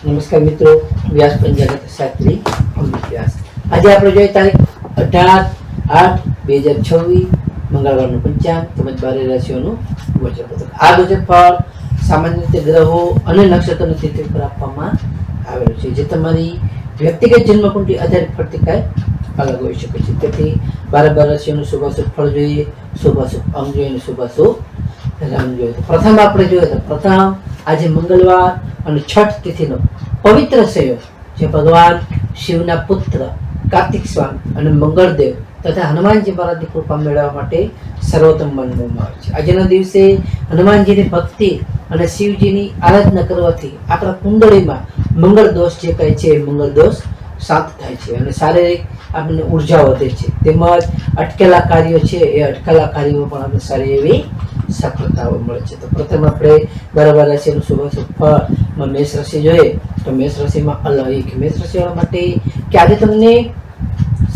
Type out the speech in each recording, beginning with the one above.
નમસ્કાર મિત્રો, વ્યાસ પંચાંગ શાસ્ત્રી અમૃત વ્યાસ. આજે આપણે જોઈએ તારીખ 18/8/2026 મંગળવારનું પંચાંગ તેમજ 12 રાશિઓનું ગોચર પત્રક. આ ગોચર ફળ સામાન્ય રીતે ગ્રહો અને નક્ષત્રોની તિથિ પર આપવામાં આવેલું છે, જે તમારી વ્યક્તિગત જન્મકુંડળી આધારિત ફળથી કાંઈ અલગ હોઈ શકે છે. તેથી 12 રાશિઓનું શુભાશુભ ફળ જોઈએ, શુભાશુભ અંગ જોઈએ અને શુભાશુભ રંગ જોઈએ. પ્રથમ આપણે જોઈએ તો પ્રથમ આજે મંગળવાર અને છઠ તિથિનો પવિત્ર સંયોગ જે ભગવાન શિવના પુત્ર કાર્તિક સ્વામી અને મંગળદેવ તથા હનુમાનજી મહારાજની કૃપા મેળવવા માટે સર્વોત્તમ માનવામાં આવે છે. આજના દિવસે હનુમાનજીની ભક્તિ અને શિવજીની આરાધના કરવાથી આપણા કુંડળીમાં મંગળ દોષ જે કહે છે એ મંગળ દોષ શાંત થાય છે અને શારીરિક આપણને ઉર્જા વધે છે. તેમજ અટકેલા કાર્યો છે એ અટકેલા કાર્યોમાં પણ આપણે સારી એવી સફળતાઓ મળે છે. તો પ્રથમ આપણે 12 રાશિનું શુભાશુભ ફળમાં મેષ રાશિ જોઈએ તો મેષ રાશિમાં અલૌકિક મેષ રાશિવાળા માટે કે આજે તમને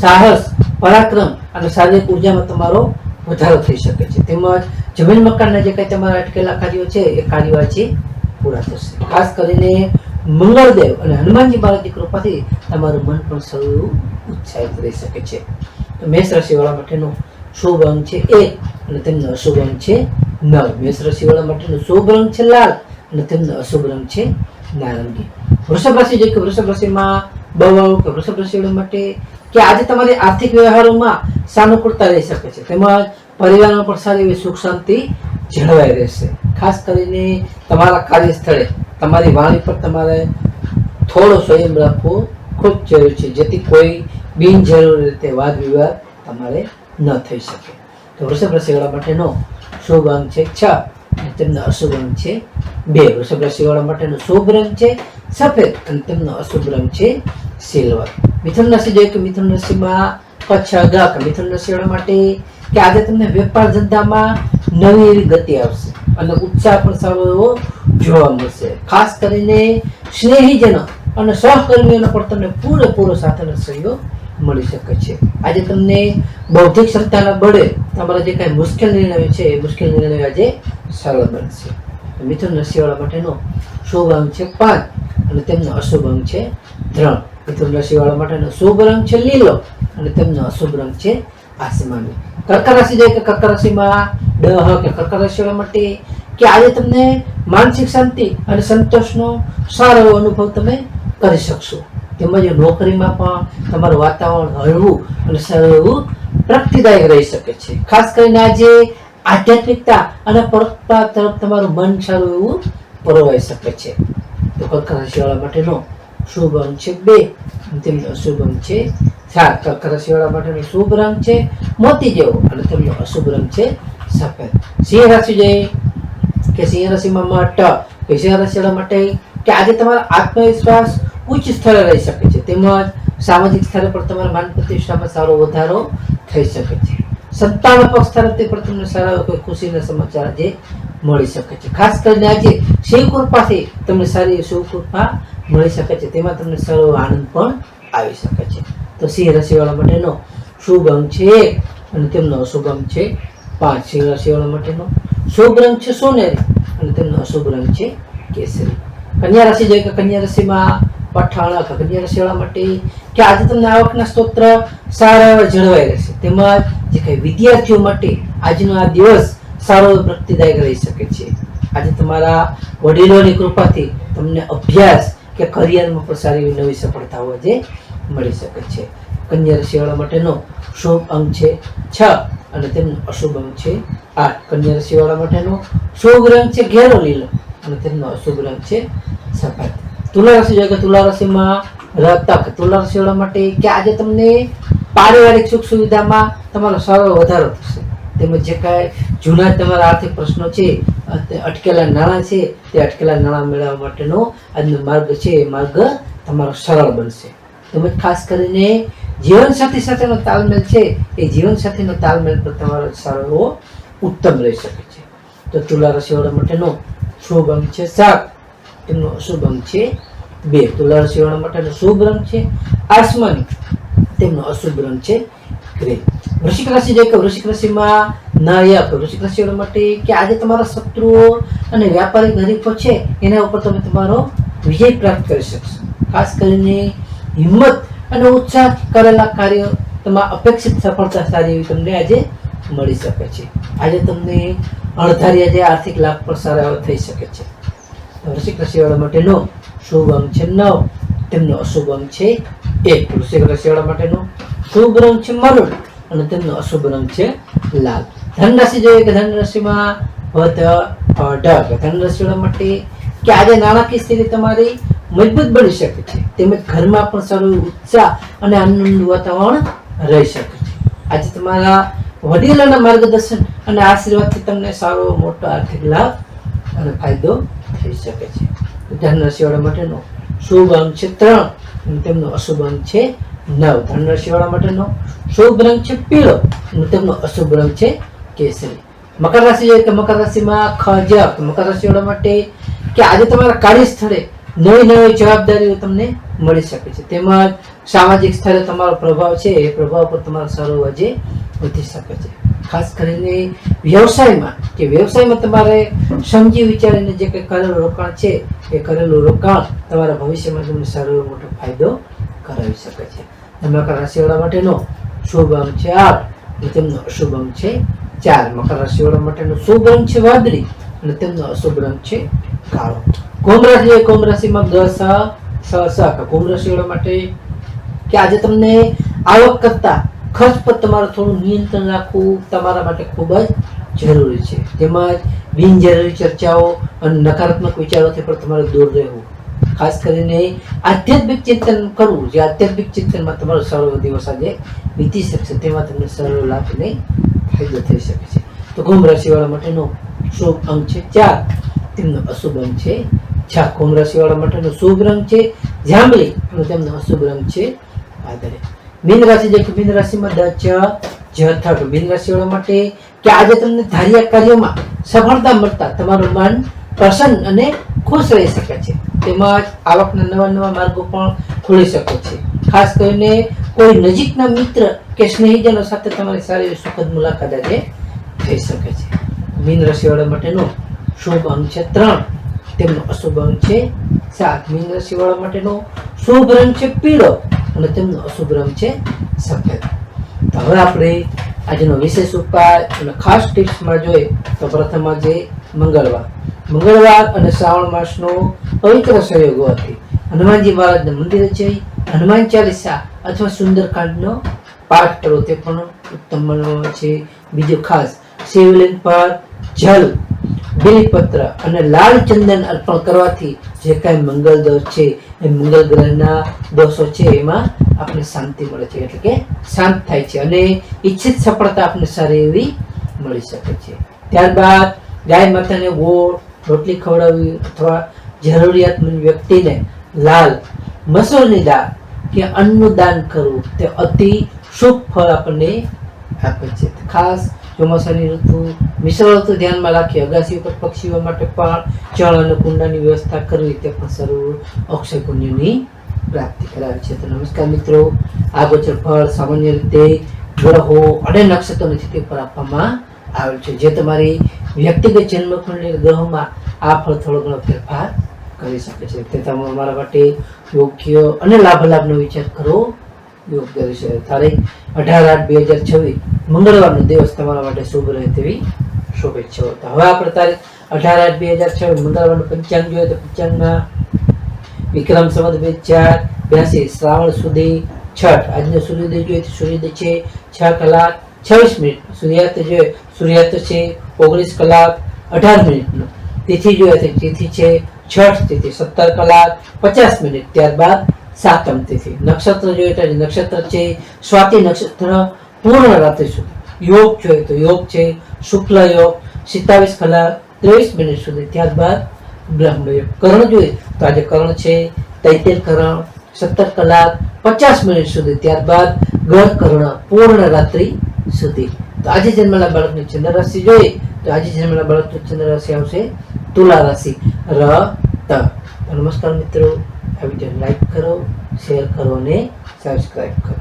સાહસ, પરાક્રમ અને શારીરિક ઉર્જામાં તમારો વધારો થઈ શકે છે. તેમજ જમીન મકાનના જે કંઈ તમારા અટકેલા કાર્યો છે એ કાર્યો આજે પૂરા થશે. ખાસ કરીને મંગળદેવ અને હનુમાનજી મહારાજની કૃપાથી તમારું મન પણ સૌ ઉત્સાહિત રહી શકે છે. તો મેષ રાશિવાળા માટેનો શુભ અંક છે 1 અને તેમનો અશુભ અંક છે 9. મેષ રાશિવાળા માટેનો શુભ રંગ છે લાલ અને તેમનો અશુભ રંગ છે નારંગી. વૃષભ રાશિ જે કે વૃષભ રાશિમાં બહુ કે વૃષભ રાશિવાળા માટે કે આજે તમારી આર્થિક વ્યવહારોમાં સાનુકૂળતા રહી શકે છે. તેમજ પરિવારમાં પણ સારી એવી સુખ શાંતિ જળવાઈ રહેશે. ખાસ કરીને તમારા કાર્યસ્થળે તમારી વાણી પર તમારે થોડો સંયમ રાખવો ખૂબ જરૂરી છે, જેથી કોઈ બિનજરૂરી રીતે વાદ વિવાદ તમારે ન થઈ શકે. તો વૃષભ રાશિવાળા માટેનો શુભ અંક છે 6 અને તેમનો અશુભ અંક છે 2. વૃષભ રાશિવાળા માટેનો શુભ રંગ છે સફેદ અને તેમનો અશુભ રંગ છે સિલ્વર. મિથુન રાશિ જોઈએ કે મિથુન રાશિમાં કચ્છ ગક મિથુન રાશિવાળા માટે કે આજે તમને વેપાર ધંધામાં નવી એવી ગતિ આવશે અને ઉત્સાહ પણ સારો એવો જોવા મળશે. ખાસ કરીને સ્નેહીજનો અને સહકર્મીઓનો પણ તમને પૂરેપૂરો સાથેનો સહયોગ મળી શકે છે. આજે તમને બૌદ્ધિક ક્ષમતાના બળે તમારા જે કાંઈ મુશ્કેલ નિર્ણયો છે એ મુશ્કેલ નિર્ણયો આજે સરળ બનશે. મિથુન રાશિવાળા માટેનો શુભ અંક છે 5 અને તેમનો અશુભ અંક છે 3. મિથુન રાશિવાળા માટેનો શુભ રંગ છે લીલો અને તેમનો અશુભ રંગ છે આસમાની. કર્ક રાશિ જોઈએ કે કર્ક રાશિમાં કે કર્ક રાશિવાળા માટે કે આજે તમને માનસિક શાંતિ અને સંતોષનો સારો એવો અનુભવ તમે કરી શકશો. તેમજ નોકરીમાં પણ તમારું વાતાવરણ હળવું અને સારું એવું પ્રગતિદાયક રહી શકે છે. ખાસ કરીને આજે આધ્યાત્મિકતા અને પરોપકાર તરફ તમારું મન સારું એવું પરોવાઈ શકે છે. તો કર્ક રાશિવાળા માટેનો શુભ અંક છે 2 અને તેમનો અશુભ અંક છે 7. કર્ક રાશિવાળા માટેનો શુભ રંગ છે મોતી જેવો અને તેમનો અશુભ રંગ છે સફેદ. સિંહ રાશિ જોઈએ કે સિંહ રાશિમાં મઠ કે સિંહ રાશિવાળા માટે કે આજે તમારો આત્મવિશ્વાસ ઉચ્ચ સ્તરે રહી શકે છે. તેમજ સામાજિક સ્તરે પણ તમારા માન પ્રતિષ્ઠામાં સારો વધારો થઈ શકે છે. સંતાન પક્ષ તરફથી પણ તમને સારા કોઈ ખુશીના સમાચાર આજે મળી શકે છે. ખાસ કરીને આજે શિવ કૃપાથી તમને સારી શિવ કૃપા મળી શકે છે, તેમાં તમને સારો આનંદ પણ આવી શકે છે. તો સિંહ રાશિવાળા માટેનો શુભ અંક છે 1 અને તેમનો અશુભ અંક છે 5. સિંહ રાશિવાળા માટેનો શુભ રંગ છે સોનેરી અને તેમનો અશુભ રંગ છે કેસરી. કન્યા રાશિ જોઈએ કે કન્યા રાશિમાં પઠાણ કન્યા રાશિવાળા માટે કે આજે તમને આવકના સ્ત્રોત સારા એવા જળવાઈ રહેશે. તેમજ જે કઈ વિદ્યાર્થીઓ માટે આજનો આ દિવસ સારો પ્રગતિદાયક રહી શકે છે. આજે તમારા વડીલોની કૃપાથી તમને અભ્યાસ કે કરિયરમાં પણ સારી એવી નવી સફળતાઓ આજે મળી શકે છે. કન્યા રાશિવાળા માટેનો શુભ અંક છે 6 અને તેમનો અશુભ અંક છે 8. કન્યા રાશિવાળા માટેનો શુભ રંગ છે ઘેરો લીલો અને તેમનો અશુભ રંગ છે સફેદ. તુલા રાશિ જોઈએ કે તુલા રાશિમાં રતક તુલા રાશિવાળા માટે કે આજે તમને પારિવારિક સુખ સુવિધામાં તમારો સારો વધારો થશે. તેમજ જે કાંઈ જૂના તમારા આર્થિક પ્રશ્નો છે, અટકેલા નાણાં છે, તે અટકેલા નાણાં મેળવવા માટેનો આજનો માર્ગ છે એ માર્ગ તમારો સરળ બનશે. તેમજ ખાસ કરીને જીવનસાથી સાથેનો તાલમેલ છે એ જીવનસાથીનો તાલમેલ પણ તમારો સારો એવો ઉત્તમ રહી શકે છે. તો તુલા રાશિવાળા માટેનો શુભ અંક છે 7, તેમનો અશુભ અંક છે 2. તુલા રાશિવાળા માટેનો શુભ રંગ છે આસમાની, તેમનો અશુભ રંગ છે ગ્રે. વૃશ્ચિક રાશિ જે કે વૃશ્ચિક રાશિમાં નાયક વૃશ્ચિક રાશિવાળા માટે કે આજે તમારા શત્રુઓ અને વ્યાપારિક હરીફો છે એના ઉપર તમે તમારો વિજય પ્રાપ્ત કરી શકશો. ખાસ કરીને હિંમત અને ઉત્સાહ કરેલા કાર્યો તમારા અપેક્ષિત સફળતા સારી એવી તમને આજે મળી શકે છે. આજે તમને અણધાર્યા જે આર્થિક લાભ પણ સારા એવા થઈ શકે છે. વૃશ્ચિક રાશિવાળા માટેનો શુભ અંક છે 9, તેમનો અશુભ અંક છે 1. વૃશ્ચિક રાશિવાળા માટેનો શુભ રંગ છે મરૂન અને તેમનો અશુભ રંગ છે લાલ. ધન રાશિ જોઈએ કે ધન રાશિમાં ધન રાશિવાળા માટે કે આજે નાણાકીય સ્થિતિ તમારી મજબૂત બની શકે છે, તેમજ ઘરમાં પણ સારું ઉત્સાહ અને આનંદનું વાતાવરણ રહી શકે છે. આજે તમારા વડીલોના માર્ગદર્શન અને આશીર્વાદથી તમને સારો મોટો આર્થિક લાભ અને ફાયદો થઈ શકે છે. ધન રાશિવાળા માટેનો શુભ અંક છે 3 અને તેમનો અશુભ અંક છે 9. ધન રાશિવાળા માટેનો શુભ રંગ છે પીળો અને તેમનો અશુભ રંગ છે કેસરી. મકર રાશિ જોઈએ કે મકર રાશિમાં ખજક. મકર રાશિવાળા માટે કે આજે તમારા કાર્યસ્થળે નવી જવાબદારીઓ તમને મળી શકે છે, તેમજ સામાજિક સ્તરે તમારો પ્રભાવ છે એ પ્રભાવ પર તમારો સારો આજે વધી શકે છે. ખાસ કરીને વ્યવસાયમાં તમારે સમજી વિચારીને જે કંઈ કરેલું રોકાણ છે એ કરેલું રોકાણ તમારા ભવિષ્યમાં તમને સારો એવો મોટો ફાયદો કરાવી શકે છે. મકર રાશિવાળા માટેનો શુભ અંક છે 8 અને તેમનો અશુભ અંક છે 4. મકર રાશિવાળા માટેનો શુભ રંગ છે વાદળી અને તેમનો અશુભ રંગ છે કાળો. કુંભ રાશિમાં કુંભ રાશિવાળા માટે કે આજે તમને આવક કરતા ખર્ચ પર તમારું થોડું નિયંત્રણ રાખવું તમારા માટે ખૂબ જ જરૂરી છે, તેમજ બિનજરૂરી ચર્ચાઓ અને નકારાત્મક વિચારોથી પણ તમારે દૂર રહેવું. ખાસ કરીને આધ્યાત્મિક ચિંતન કરવું, જે આધ્યાત્મિક ચિંતનમાં તમારો સારો દિવસ આજે વીતી શકશે, તેમાં તમને સારો લાભ અને ફાયદો થઈ શકે છે. તો કુંભ રાશિવાળા માટેનો શુભ અંક છે 4, તેમનો અશુભ અંક છે 6. કુંભ રાશિવાળા માટેનો શુભ રંગ છે જાંબલી અને તેમનો અશુભ રંગ છે વાદળી. મીન રાશિ મીન રાશિમાં મીન રાશિવાળા માટે કે આજે તમને ધાર્યા કાર્યોમાં સફળતા મળતા તમારું મન પ્રસન્ન અને ખુશ રહી શકે છે, તેમજ આવકના નવા માર્ગો પણ ખુલી શકે છે. ખાસ કરીને કોઈ નજીકના મિત્ર કે સ્નેહીજનો સાથે તમારી સારી સુખદ મુલાકાત આજે થઈ શકે છે. મીન રાશિવાળા માટેનો શુભ અંક છે 3, તેમનો અશુભ અંક છે 7. મીન રાશિવાળા માટેનો શુભ રંગ છે પીળો અને તેમનો અશુભ રંગ છે સફેદ. તો હવે આપણે આજનો વિશેષ ઉપાય અને ખાસ ટિપ્સમાં જોઈએ તો પ્રથમ આજે મંગળવાર અને શ્રાવણ માસનો પવિત્ર સંયોગ હોવાથી હનુમાનજી મહારાજના મંદિરે જઈ હનુમાન ચાલીસા અથવા સુંદરકાંડનો પાઠ કરો તે પણ ઉત્તમ માનવામાં છે. બીજું ખાસ શિવલિંગ પર જલ, બિલીપત્ર અને લાલ ચંદન અર્પણ કરવાથી જે કાંઈ મંગળ દોષ છે એ મંગળ ગ્રહના દોષો છે એમાં આપણે શાંતિ મળે છે, એટલે કે શાંત થાય છે અને ઈચ્છિત સફળતા આપણે સારી એવી મળી શકે છે. ત્યારબાદ ગાય માતાને ગોળ રોટલી ખવડાવવી અથવા જરૂરિયાતમંદ વ્યક્તિને લાલ મસૂરની દાળ કે અન્નનું દાન કરવું તે અતિ શુભ ફળ આપણને આપે છે. ખાસ ચોમાસાની ઋતુ મિશ્ર ઋતુ ધ્યાનમાં રાખી અગાસી ઉપર પક્ષીઓ માટે પણ જળ અને કુંડાની વ્યવસ્થા કરવી તે પણ સર્વ અક્ષય પુણ્યની પ્રાપ્તિ કરાવે છે. તો નમસ્કાર મિત્રો, આ ગોચર ફળ સામાન્ય રીતે ગ્રહો અને નક્ષત્રોની સ્થિતિ પર આપવામાં આવેલ છે, જે તમારી વ્યક્તિગત જન્મકુંડલી ગ્રહોમાં આ ફળ થોડો ઘણો ફેરફાર કરી શકે છે. તે તમે અમારા માટે યોગ્ય અને લાભનો વિચાર કરો યોગ્ય રહેશે. તારીખ 18/8/2026 મંગળવારનો દિવસ તમારા માટે શુભ રહે તેવી શુભેચ્છાઓ. તો હવે આપણે તારીખ 18/8/2026 મંગળવારનું પંચાંગ જોઈએ તો પંચાંગમાં વિક્રમ સંવત 2082 શ્રાવણ સુધી છઠ. આજનો સૂર્યોદય જોઈએ તો સૂર્યોદય છે 6:26. સૂર્યાસ્ત જોઈએ સૂર્યાસ્ત છે 19:18. તિથિ જોઈએ તો તિથિ છે છઠ તિથિ 17:50. ત્યારબાદ સાતમ તિથિ. નક્ષત્ર જોઈએ તો નક્ષત્ર છે સ્વાતિ નક્ષત્ર પૂર્ણ રાત્રિ સુધી. યોગ જોઈએ તો યોગ છે શુક્લ યોગ 27:23 સુધી. ત્યારબાદ બ્રહ્મ યોગ. કર્ણ જોઈએ તો આજે કર્ણ છે તૈતેર કર્ણ 17:50 સુધી. ત્યારબાદ ગઢ કર્ણ પૂર્ણ રાત્રિ સુધી. તો આજે જન્મેલા બાળકની ચંદ્ર રાશિ જોઈએ તો આજે જન્મેલા બાળકની ચંદ્ર રાશિ આવશે તુલા રાશિ ત. નમસ્કાર મિત્રો, આ વિડીયો લાઈક કરો, શેર કરો અને સબસ્ક્રાઇબ કરો.